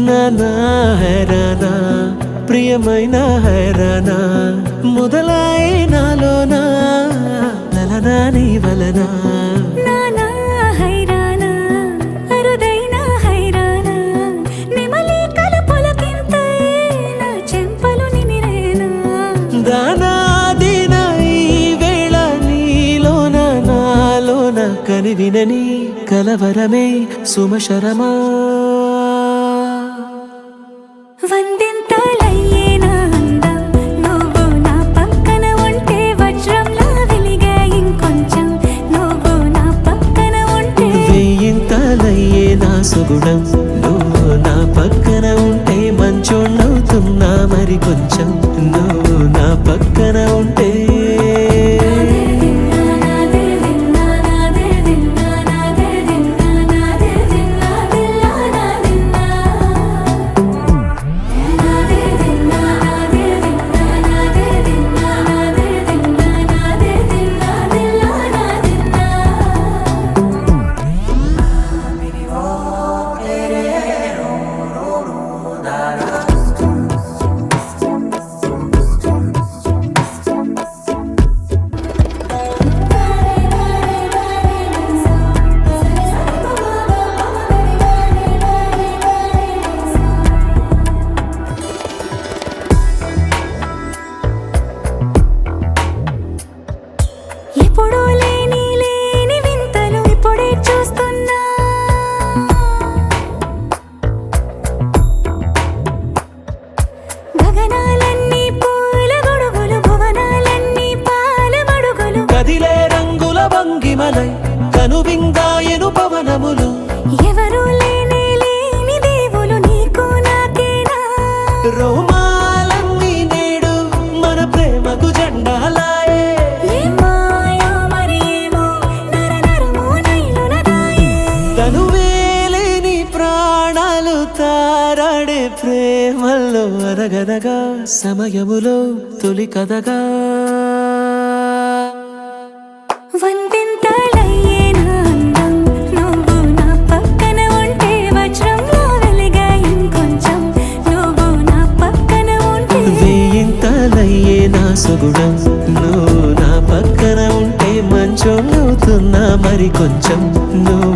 నానా హైరానా ప్రియమైన హైరానా మొదలాయి నాలోనా లలనా నీ వలనా నానా హైరానా అరుదైన హైరానా నిమలి కలుపులకింతై నా చెంపలు నిమిరేనా దానా దిన ఈ వేళ నీలోన నాలోన కనివినని కలవరమే సుమశరమా వందింతలయ్యే నా అందం నువ్వు నా పక్కన ఉంటే వజ్రంలా వెలిగే ఇంకొంచెం నువ్వు నా పక్కన ఉంటే వెయ్యింతలయ్యే నా సుగుణం నువ్వు నా పక్కన ఉంటే మంచోణ్ణవుతున్నా మరి కొంచెం నువ్వు నా పక్కన ఉంటే ఎప్పుడూ లేని వింతలు ఇప్పుడే చూస్తున్నా గగనాలన్నీ పూల గొడుగులు భువనాలన్నీ పాల మడుగులు కదిలే రంగుల భంగిమలై కనువిందాయను పవనములు ఎవరూ లేని దేవులు నీకు నాకేనా రోమాలన్నీ నేడు మన ప్రేమకు జెండాలాయే ఏ మాయో మరేమో నరనరమో నైలునదాయే తనువేలేని ప్రాణాలు తారాడే ప్రేమల్లో అనగనగా సమయములో తొలి కథగా వందింతలయ్యే నా అందం నువ్వు నా పక్కన ఉంటే వజ్రంలా వెలిగే ఇంకొంచెం నువ్వు నా పక్కన ఉంటే వెయ్యింతలయ్యే నా సుగుణం నువ్వు నా పక్కన ఉంటే మంచోణ్ణవుతున్నా మరి కొంచెం నువ్వు